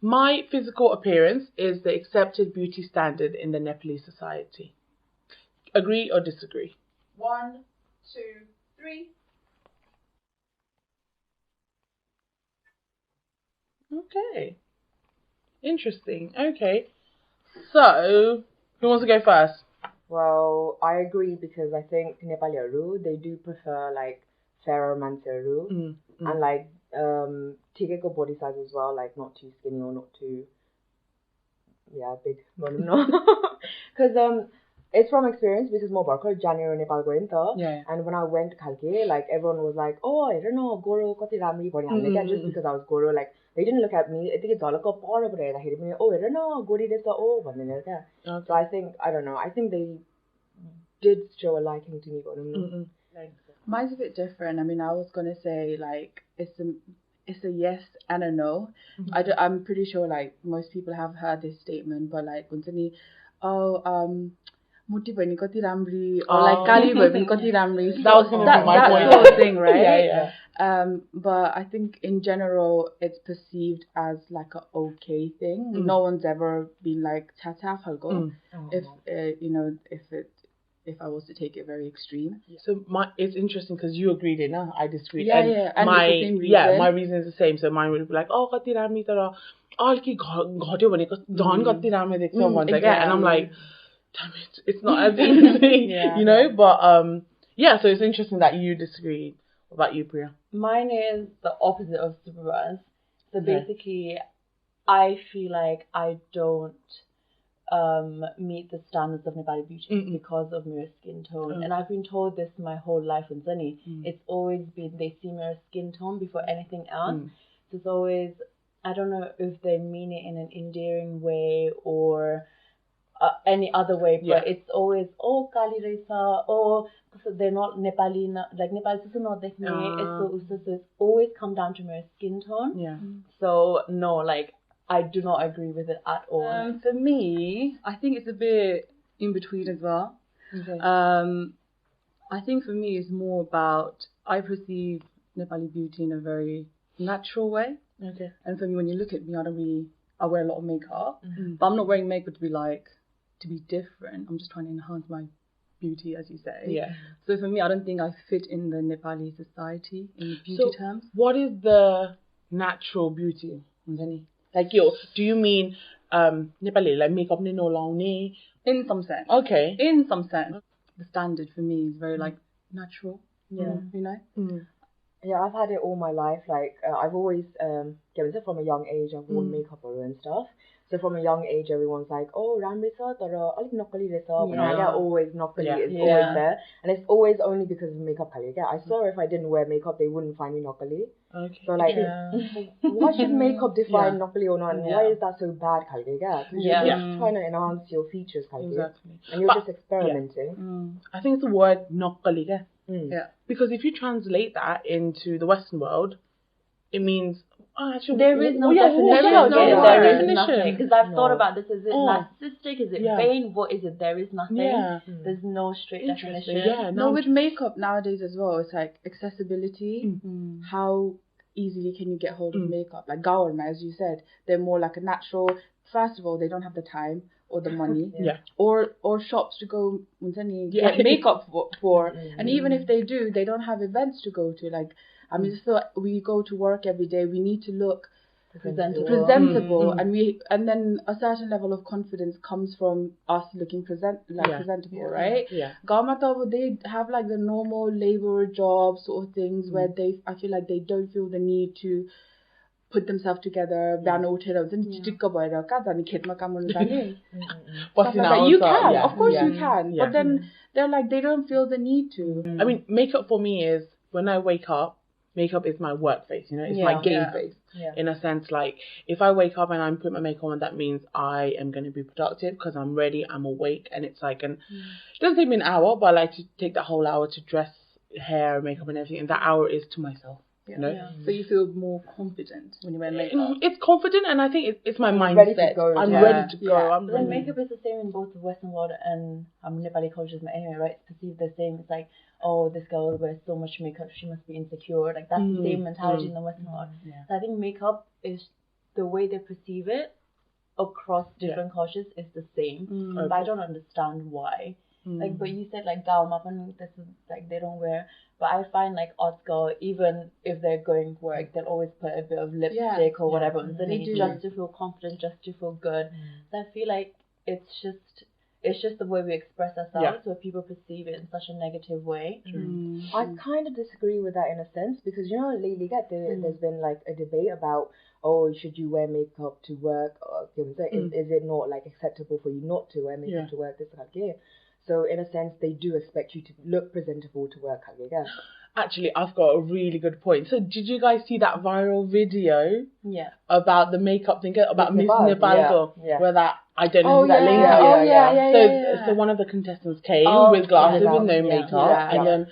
My physical appearance is the accepted beauty standard in the Nepali society. Agree or disagree? 1, 2, 3. Okay. Interesting. Okay. So, who wants to go first? Well, I agree because I think Nepaliharu, they do prefer like fairer mansehharu and like tikeko body size as well, like not too skinny or not too big. Because it's from experience because more barker January Nepal going and when I went Khalke, like everyone was like, oh, I don't know, Goro kati ramri just because I was Goro, like they didn't look at me. I think it's all like oh, I don't know, Gori desa oh, so I think I think they did show a liking to me. Mine's a bit different. I mean, I was gonna say like it's a yes and a no. I'm pretty sure like most people have heard this statement, but like Muti bhani kati ramri or like Kali bhani kati ramri. That was my point. That sort of thing, right? Yeah. But I think in general it's perceived as like a okay thing. No one's ever been like cha-cha halgo. If I was to take it very extreme. So it's interesting because you agreed in, I disagreed. Yeah. And it's the same reason. My reason is the same. So mine would be like, oh, kati ramri tara alki ghotyo bhaneko jhan kati ramri dekhcha bhन्छ क्या, and I'm like, damn it, it's not as easy, But so it's interesting that you disagreed. What about you, Priya? Mine is the opposite of Superbuzz. So basically, I feel like I don't meet the standards of Nepali beauty because of my skin tone. And I've been told this my whole life in Zani. It's always been, they see my skin tone before anything else. So it's always, I don't know if they mean it in an endearing way or any other way, but it's always, oh, Kali Raisa, oh, so they're not Nepali, like Nepali is not like me. It's always come down to my skin tone. So, no, like, I do not agree with it at all. For me, I think it's a bit in between as well. Okay. I think for me it's more about, I perceive Nepali beauty in a very natural way. Okay. And for me, when you look at me, I wear a lot of makeup, but I'm not wearing makeup to be different. I'm just trying to enhance my beauty, as you say. Yeah. So for me, I don't think I fit in the Nepali society in beauty terms. What is the natural beauty, Anjani? Like do you mean Nepali like makeup ni no laउने? In some sense. Okay. In some sense. The standard for me is very like natural. Yeah. You know? Yeah, I've had it all my life. Like I've always from a young age I've worn makeup and stuff. So from a young age, everyone's like, oh, ramri cha tara alik nakkali recha. Always nakkali is always there, and it's always only because of makeup. I swear if I didn't wear makeup, they wouldn't find me nakkali. Okay. So like, why should makeup define nakkali or not? And why is that so bad? You're just trying to enhance your features, exactly, and you're just experimenting. I think it's the word nakkali. Because if you translate that into the Western world, it means there is no definition. There is nothing. Because I've thought about this. Is it narcissistic? Is it vain? What is it? There is nothing. There's no straight definition. No, with makeup nowadays as well, it's like accessibility. How easily can you get hold of makeup? Like Gawarma, as you said, they're more like a natural. First of all, they don't have the time or the money, or shops to go get makeup for. And even if they do, they don't have events to go to. Like, I mean, so we go to work every day. We need to look presentable, and then a certain level of confidence comes from us looking presentable, right? Gaumata, they have like the normal labor jobs sort of things where I feel like they don't feel the need to put themselves together. You can, of course you can, but then they're like, they don't feel the need to. I mean, makeup for me is when I wake up. Makeup is my work face, it's my game face. In a sense, like if I wake up and I'm putting my makeup on, that means I am going to be productive because I'm ready, I'm awake, and it's like it doesn't take me an hour, but I like to take that whole hour to dress, hair, makeup, and everything. And that hour is to myself. So you feel more confident when you wear makeup. It's confident, and I think it's my mindset. I'm ready to go. Then makeup is the same in both the Western world and Nepali cultures. Anyway, right? It's perceived the same. It's like, oh, this girl wears so much makeup, she must be insecure. Like that's the same mentality in the Western world. So I think makeup is the way they perceive it across different cultures is the same. But I don't understand why. Like, but you said like Gao Mapan, this is like they don't wear. But I find like Oscar, even if they're going to work, they'll always put a bit of lipstick or whatever, just to feel confident, just to feel good. So I feel like it's just the way we express ourselves, so people perceive it in such a negative way. I kind of disagree with that in a sense, because lately there's been like a debate about, should you wear makeup to work, or is it not like acceptable for you not to wear makeup to work, this kind of gear. So in a sense, they do expect you to look presentable to work. Actually, I've got a really good point. So did you guys see that viral video? About the makeup thing, about Miss Nepal, where that, I don't know who that lady is. So one of the contestants came with glasses, with no makeup, and then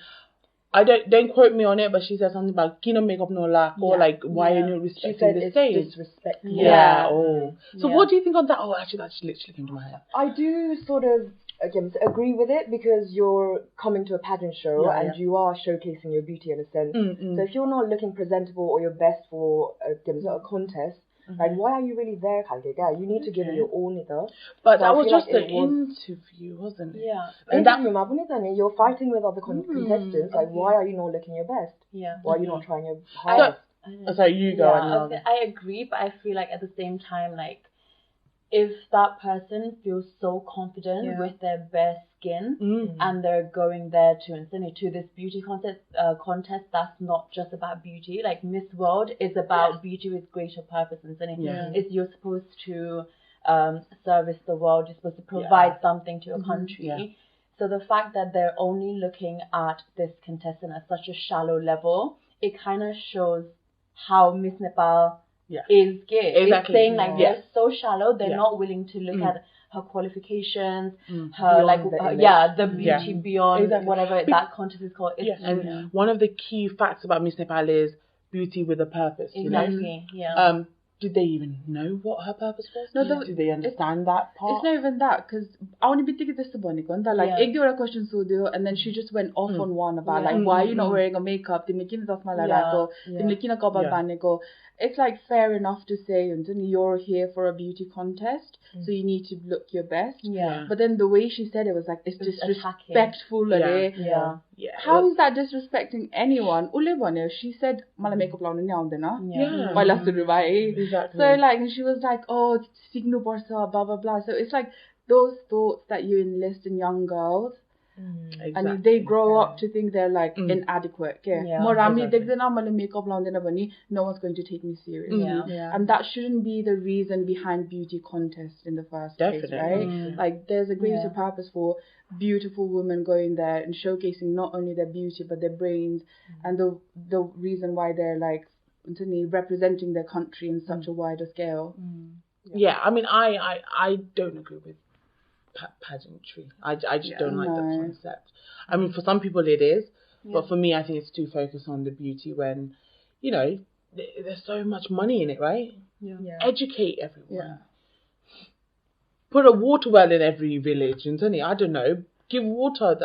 I don't quote me on it, but she said something about kino makeup no lack, or like why are you respecting the stage? Disrespectful. So what do you think on that? Actually, that just literally came to my head. I do sort of agree with it, because you're coming to a pageant show and you are showcasing your beauty in a sense. So if you're not looking presentable or your best for a contest, like, why are you really there, Khalge? You need to give it your all, nitha. But that was just an interview, wasn't it? And you're fighting with other contestants. Like, why are you not looking your best? Why are you not trying your hardest? Sorry, you go. I agree, but I feel like at the same time, like, if that person feels so confident with their bare skin and they're going there to this beauty contest that's not just about beauty. Like Miss World is about beauty with greater purpose, and it's you're supposed to service the world. You're supposed to provide something to your country. So the fact that they're only looking at this contestant at such a shallow level, it kind of shows how Miss Nepal is gay. Exactly. It's saying like they're so shallow, they're not willing to look at her qualifications, her the beauty beyond whatever that contest is called. And one of the key facts about Miss Nepal is beauty with a purpose. Exactly. Did they even know what her purpose was? No, did they understand that part? It's not even that, because I want to be thinking this about like ek duwata question sodio, and then she just went off on one about like, why are you not wearing a makeup? Timle kina dasma lagaeko, timle kina kapal baneko. It's like fair enough to say, you're here for a beauty contest, so you need to look your best. But then the way she said it was like, it's disrespectful. How is that disrespecting anyone? She said, "Mala makeup launu ni aundaina." Exactly. So like, and she was like, "Oh, signu parcha, blah blah blah." So it's like those thoughts that you enlist in young girls. And they grow up to think they're like inadequate. No one's going to take me seriously. And that shouldn't be the reason behind beauty contests in the first place, right? Like there's a greater purpose for beautiful women going there and showcasing not only their beauty but their brains, and the reason why they're like representing their country in such a wider scale. I mean, I don't agree with pageantry. I just don't like the concept. I mean, for some people it is, but for me, I think it's too focused on the beauty when, there's so much money in it, right? Educate everyone. Put a water well in every village, and I don't know, give water,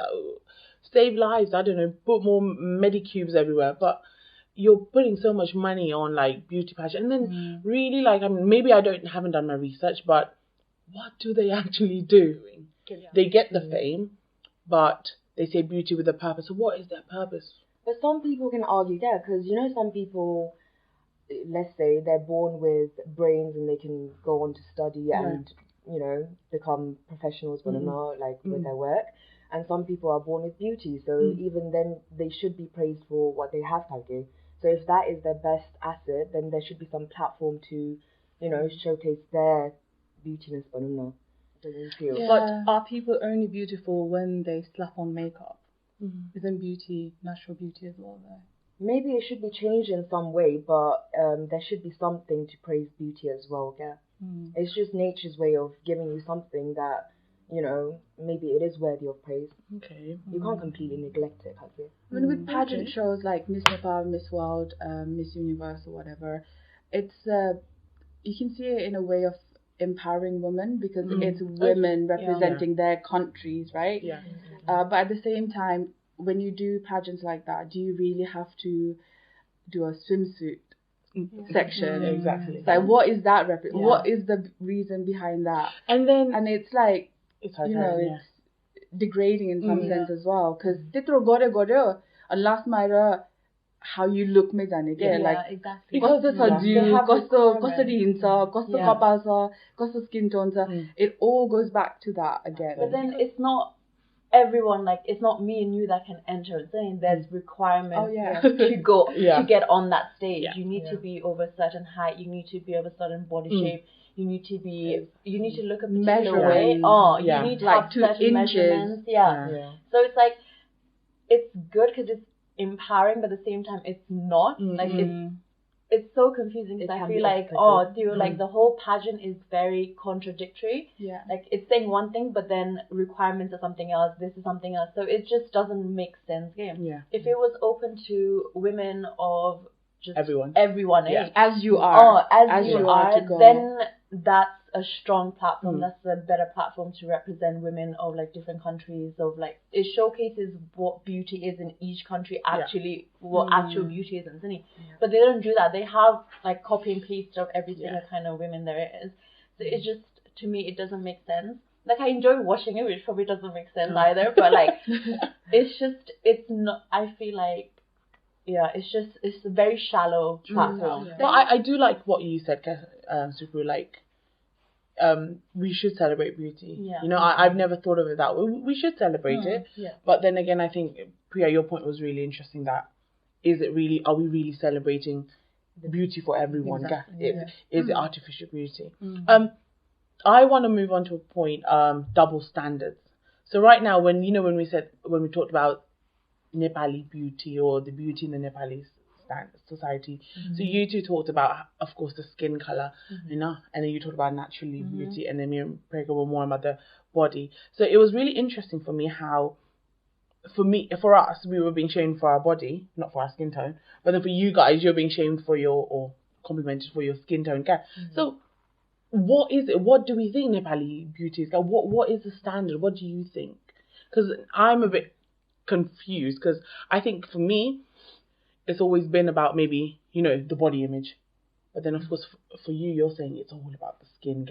save lives. I don't know, put more Medicubes everywhere, but you're putting so much money on like beauty pageant, and then really like, I mean, maybe I haven't done my research, but what do they actually do? They get the fame, but they say beauty with a purpose. So what is their purpose? But some people can argue, because some people, let's say they're born with brains and they can go on to study and become professionals, with their work. And some people are born with beauty, so even then they should be praised for what they have. So if that is their best asset, then there should be some platform to, showcase their beautiness. But are people only beautiful when they slap on makeup? Isn't beauty natural beauty as well, though? Maybe it should be changed in some way, but there should be something to praise beauty as well. It's just nature's way of giving you something that, maybe it is worthy of praise. Okay. You can't completely neglect it, have you? I mean, with pageant shows like Miss Nepal, Miss World, Miss Universe or whatever, it's you can see it in a way of empowering women, because it's women representing their countries, right? But at the same time, when you do pageants like that, do you really have to do a swimsuit section. Exactly. It's like, what is that what is the reason behind that? And it's like, it's it's degrading in some sense as well, because and last matter how you look me exactly. Kosto skin tone, it all goes back to that again. But then it's not everyone, like, it's not me and you that can enter. Saying there's requirements to go to get on that stage. You need to be over a certain height. You need to be of a certain body shape. You need to be. You need to look a particular way. You need to have certain measurements. So it's like, it's good because it's empowering, but at the same time it's not. Like, it's so confusing, because I feel like like the whole pageant is very contradictory. Like, it's saying one thing, but then requirements are something else, this is something else, so it just doesn't make sense. If it was open to women of just everyone as you are, then that's a strong platform. That's a better platform to represent women of like different countries. Of like, it showcases what beauty is in each country, actually what actual beauty is, isn't it? But they don't do that. They have like copy and paste of every single kind of women there is. So it's just, to me, it doesn't make sense. Like, I enjoy watching it, which probably doesn't make sense either. But like, it's not. I feel like, it's a very shallow platform. But I do like what you said, Supu, like, we should celebrate beauty. I've never thought of it that way. We should celebrate it. But then again, I think, Priya, your point was really interesting, that are we really celebrating beauty for everyone? Is it artificial beauty? I want to move on to a point, double standards. So right now, when we talked about Nepali beauty, or the beauty in the Nepali society, so you two talked about, of course, the skin color, and then you talked about naturally beauty, and then me and Prega were more about the body. So it was really interesting for me how, for us, we were being shamed for our body, not for our skin tone, but then for you guys, you're being shamed for or complimented for your skin tone. So what is it? What do we think Nepali beauty is? What is the standard? What do you think? Because I'm a bit confused, because I think for me, it's always been about maybe, the body image. But then, of course, for you, you're saying it's all about the skin.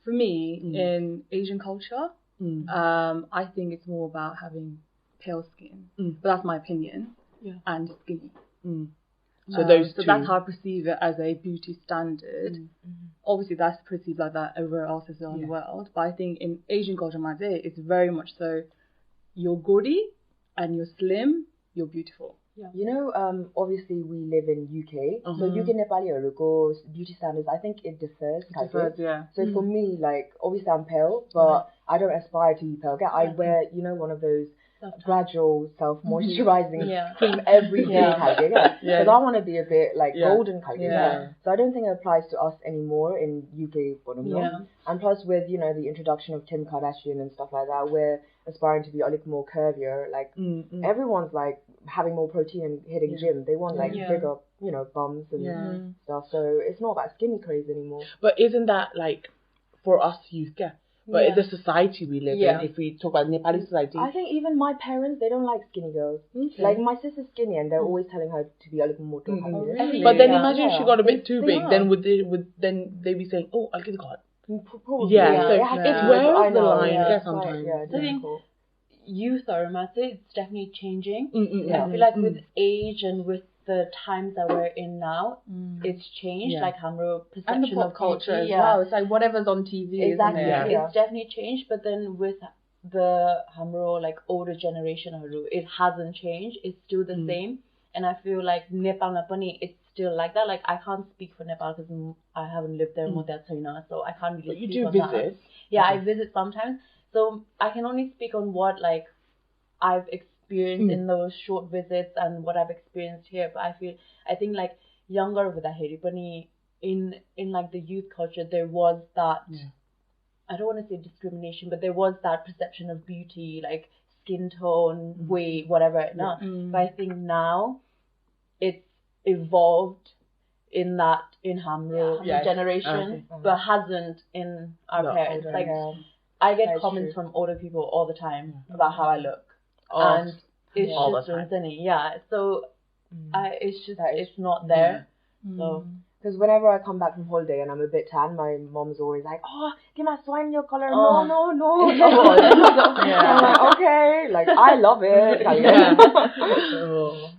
For me, in Asian culture, I think it's more about having pale skin. But that's my opinion. And skinny. So that's how I perceive it as a beauty standard. Obviously, that's perceived like that everywhere else in the world. But I think in Asian culture, it's very much so, you're goody and you're slim, you're beautiful. Obviously we live in UK, so UK Nepali beauty standards, I think it differs. So for me, like, obviously I'm pale, but I don't aspire to be pale. I wear, one of those gradual self-moisturizing cream every day, because I want to be a bit like golden so I don't think it applies to us anymore in UK and plus with the introduction of Kim Kardashian and stuff like that, we're aspiring to be a little more curvier, like everyone's like having more protein and hitting gym, they want like bigger bums and stuff, so it's not about skinny craze anymore. But isn't that like for us youth? But the society we live in, if we talk about Nepali society, I think even my parents, they don't like skinny girls. Like, my sister's skinny, and they're always telling her to be a little more tall. Really? But then imagine if she got a bit too big, then would they be saying, "Oh, I'll get the God." Probably. So it's where is the line? Sometimes. So I think youth or it's definitely changing. I feel like with age and with the times that we're in now, it's changed. Like Hamro perception and the pop of culture beauty, as well. It's like whatever's on TV. Exactly. Isn't it? It's definitely changed. But then with the Hamro like older generation, it hasn't changed. It's still the same. And I feel like Nepal Napani, it's still like that. Like, I can't speak for Nepal because I haven't lived there more than so I can't really speak on that. But you do visit. I visit sometimes. So I can only speak on what like I've experienced in those short visits and what I've experienced here. But I think like younger with the Heripani in like the youth culture, there was that I don't want to say discrimination, but there was that perception of beauty, like skin tone, weight, whatever. But I think now it's evolved in Hamro generation, but hasn't in our parents. Like, I get comments from older people all the time about how I look. And it's just insanity. So it's not there. So. Because whenever I come back from holiday and I'm a bit tan, my mom's always like, "Oh, give my swine your color." No. I'm like, okay, like I love it.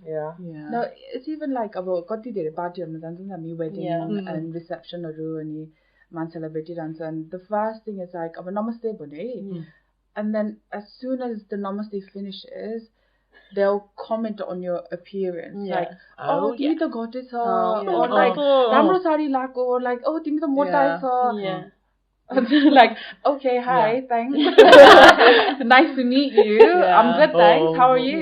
Yeah. No, it's even like about kati dere party me wedding and reception and man celebrated and the first thing is like namaste bhane, and then as soon as the namaste finishes, they'll comment on your appearance, like, oh, timi ta ghate cha, or like, ramro sari lako, or like, oh, timi ta mota cha. Like, okay, hi, thanks. Nice to meet you. I'm good, thanks. How are you?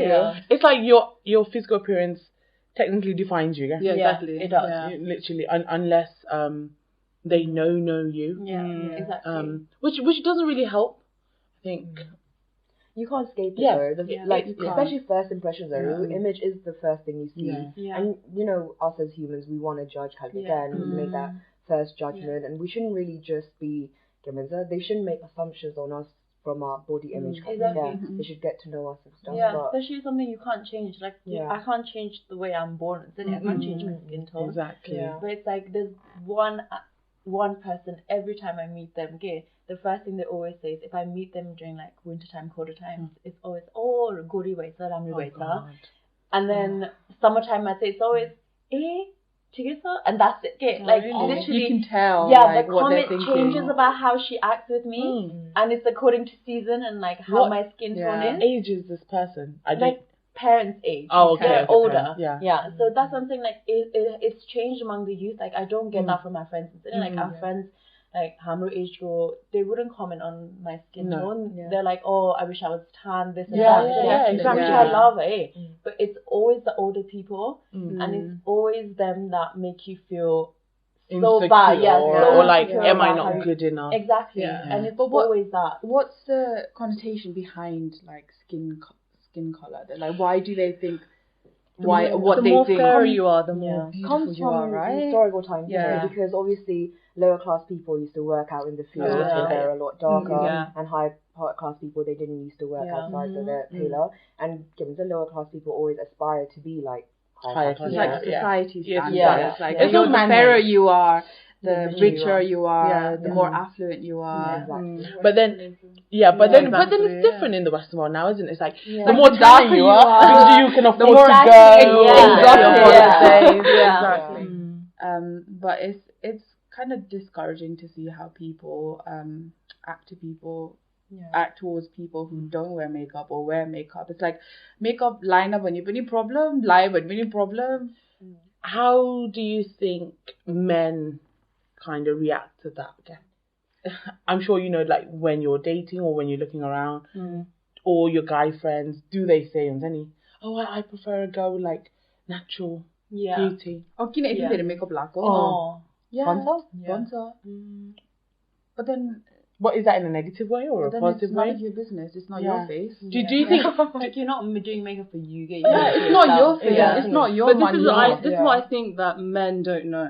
It's like your physical appearance technically defines you. Yeah, exactly. It does. Literally, unless they know you. Exactly. Which doesn't really help, I think. You can't escape it though. Like, especially first impressions though. Image is the first thing you see. And, you know, us as humans, we want to judge and we make that first judgment. And we shouldn't really just be, they shouldn't make assumptions on us from our body image. Exactly. They should get to know us and stuff. Yeah, especially something you can't change. Like, I can't change the way I'm born. I can't change my skin tone. Exactly. But it's like, there's one person, every time I meet them, the first thing they always say is, if I meet them during like winter time, colder times, it's always, oh, gori waisa, ramri waisa. And then summertime, I say it's always, chigisa, and that's it. Like literally, you can tell. Yeah, like, the what comment they're thinking. changes about how she acts with me, and it's according to season and like how my skin tone is. What age is this person? Parents' age. Oh, okay. They're older. Yeah. So that's something like it's changed among the youth. Like I don't get that from my friends. Like our friends, like Hamro age group, they wouldn't comment on my skin tone. They're like, oh, I wish I was tan, this and that. Exactly. Which I love, But it's always the older people, and it's always them that make you feel so bad. Or like, am I not good enough? Exactly. And it's always that. What's the connotation behind like skin color? They're like, why do they think? The more fairer you are, the more beautiful comes you are, from right? historical times, because obviously lower class people used to work out in the fields, so they're a lot darker, and high class people, they didn't used to work outside, so they're paler. And given the lower class people always aspire to be like higher class. It's like society standards. It's like the fairer you are, the richer you are, the more affluent you are. Exactly. But then it's different in the Western world now, isn't it? It's like the more Like, darker you are, you can afford to go. Exactly. But it's kind of discouraging to see how people act towards people who don't wear makeup or wear makeup. It's like makeup line up when you have any problem, lie when any problem. How do you think men kind of react to that again? I'm sure you know, like when you're dating or when you're looking around, or your guy friends, do they say I prefer a girl with like natural beauty? Oh, kina ito dere makeup lako. Oh, Bonza. But then, what is that in a negative way or a positive way? It's none of your business. It's not your face. Do you think like you're not doing makeup for you? It's not your face. It's not your money. This is what I think that men don't know.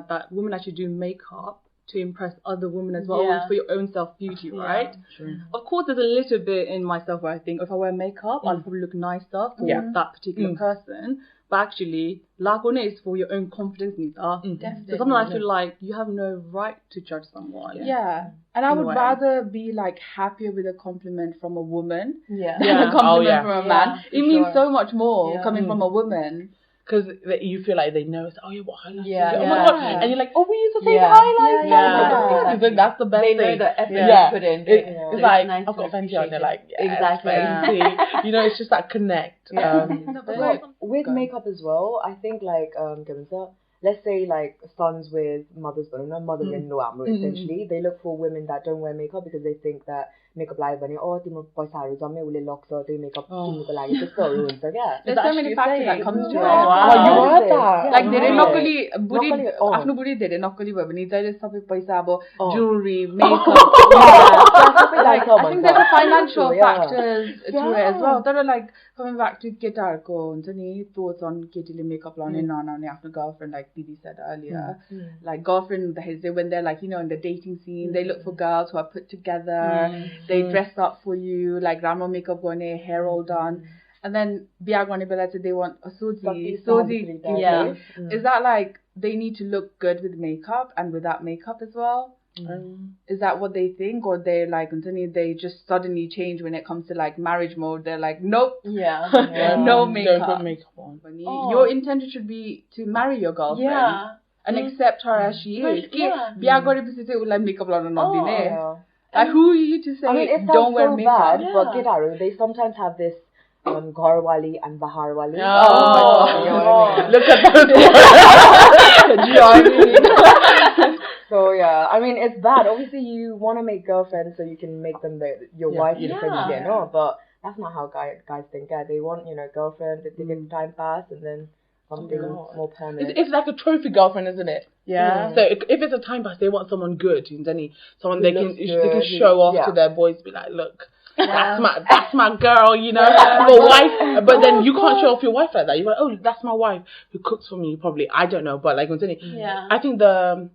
That women actually do makeup to impress other women as well, for your own self-beauty, right? Sure. Of course, there's a little bit in myself where I think if I wear makeup, I'll probably look nicer for that particular person. But actually, lakone is for your own confidence needs. Definitely. So sometimes I feel like you have no right to judge someone. Yeah. And I would rather be like happier with a compliment from a woman than a compliment from a man. It means so much more coming from a woman. Because you feel like they know, it's, what highlights? Oh my God. And you're like, we use the same highlights. Exactly. That's the best thing. They know the effort you put in. It's like, nice, I've got Fenty on, they're like, exactly. You know, it's just that connect. With makeup as well, I think like, let's say like sons with mother-in-law, essentially, they look for women that don't wear makeup because they think that makeup live bani timo paisa jame ule locks tyo makeup किन्नुको लागि त्यस्तोहरु हुन्छ क्या. There's so many factors that comes to it. You heard that? Like धेरै नक्कली बुढी आफ्नो बुढी धेरै नक्कली भयो भने जहिले सबै पैसा अब jewelry, makeup, I think there are financial factors to it as well. That are like coming back to केटाहरुको हुन्छ नि thoughts on केटीले makeup लाउने नलाउने आफ्नो girlfriend, like Didi said earlier. Like girlfriend, when they're like, you know, in the dating scene, they look for girls who are put together. They dress up for you, like Ramo makeup going, hair all done. And then Biagwani Belata, they want a Sozi. Yeah. Is that like they need to look good with makeup and without makeup as well? Is that what they think, or they're like, they just suddenly change when it comes to like marriage mode? They're like, nope, no makeup. Don't put makeup on. Your intention should be to marry your girlfriend and accept her as she is. Like makeup like who are you to say? I mean, it don't wear so makeup? Bad, but Kedaru, they sometimes have this Gharwali and Baharwali. Look at those. Do you know what I mean? So yeah, I mean, it's bad. Obviously, you want to make girlfriends so you can make them your wife in the friendly, no, but that's not how guys think. Yeah, they want girlfriend. They think it's time pass and then something more permanent. It's like a trophy girlfriend, isn't it? Yeah. So if it's a time pass, they want someone good, someone they can show off to their boys. Be like, look. That's my girl, your wife. But then you can't show off your wife like that. You're like, oh, that's my wife who cooks for me. Probably, I don't know, but like, I think the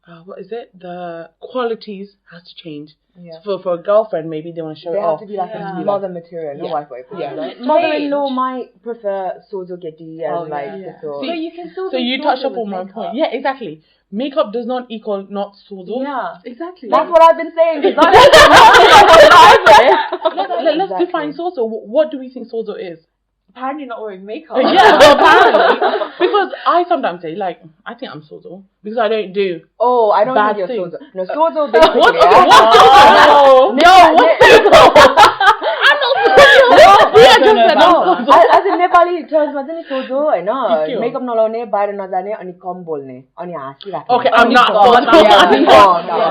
the qualities has to change. Yeah. So for a girlfriend, maybe they want to show it off. They have to be like mother material, no wife. Mother-in-law might prefer Sozo Getty and so you can still. So you touch up on my point. Yeah, exactly. Makeup does not equal not Sozo. Yeah, exactly. That's what I've been saying. Let's define Sozo. What do we think Sozo is? Apparently not wearing makeup. Yeah, apparently. Because I sometimes say, like, I think I'm Sozo. Because I don't do I don't bad think things. Sozo. No, Sozo basically. What's Sozo? As in Nepali terms, Sozo, makeup nalaune, bahar najane, ani kam bolne, ani हाँसिराख्ने. Okay, I'm not.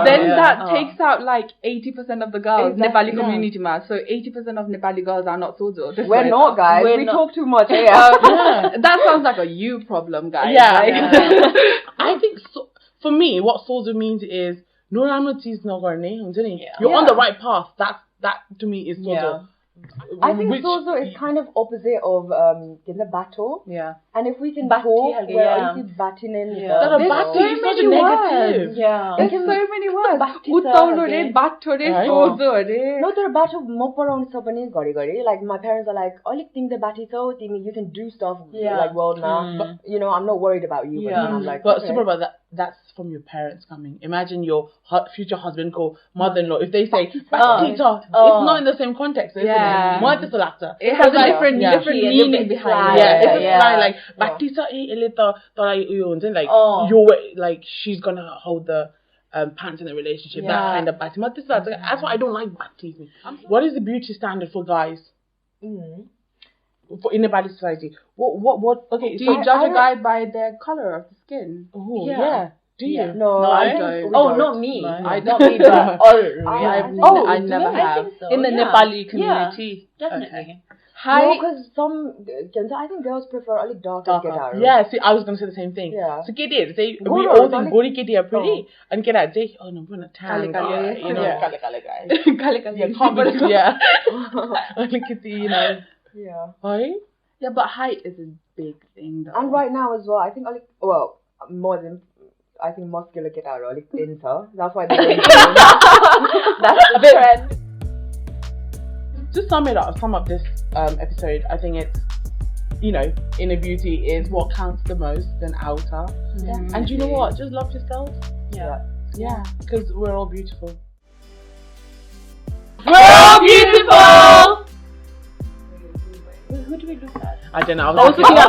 Then that takes out like 80% of the girls Nepali community so 80% of Nepali girls are not Sozo. We're not, guys. We talk too much. That sounds like a you problem, guys. Yeah. I think for me, what Sozo means is you're on the right path. That to me is Sozo. Yeah. I think Sozo is kind of opposite of Bato. Yeah. And if we can talk, we're batting in. There's so many words. Yeah. There's so many words. Uttaulore, batore, Sozo. No, there are bato moparaun sapani gari. Like my parents are like, "Alik ting the bati so, you can do stuff like world now." But I'm not worried about you. But I'm like, but super about that. That's from your parents coming. Imagine your future husband or mother-in-law. If they say batita, it's not in the same context, isn't it? It has a different meaning behind it. It's like batita like she's gonna hold the pants in a relationship. That kind of batty. That's why I don't like batty. What is the beauty standard for guys? For in Nepali society, what? Okay, do you judge a guy by their color of the skin? Oh, yeah. Do you? No, I don't. Oh, not me. No. Not me, but I never have. So, in the Nepali community. Yeah, definitely. No, because I think girls prefer a little darker. Yeah, see, I was going to say the same thing. Yeah. So we all think Gori Kitty are pretty, and get out they no, we're not tan guy, kale guy. Yeah. Only Kitty, Yeah. Right? Yeah, but height is a big thing, though. And right now as well, I think more than muscular get out or denser. That's why they're that's the trend. Just sum up this episode. I think it's inner beauty is what counts the most than outer. And you know what? Just love yourself. Yeah. Because we're all beautiful. We're all beautiful. Who do we look at? I don't know. I was looking at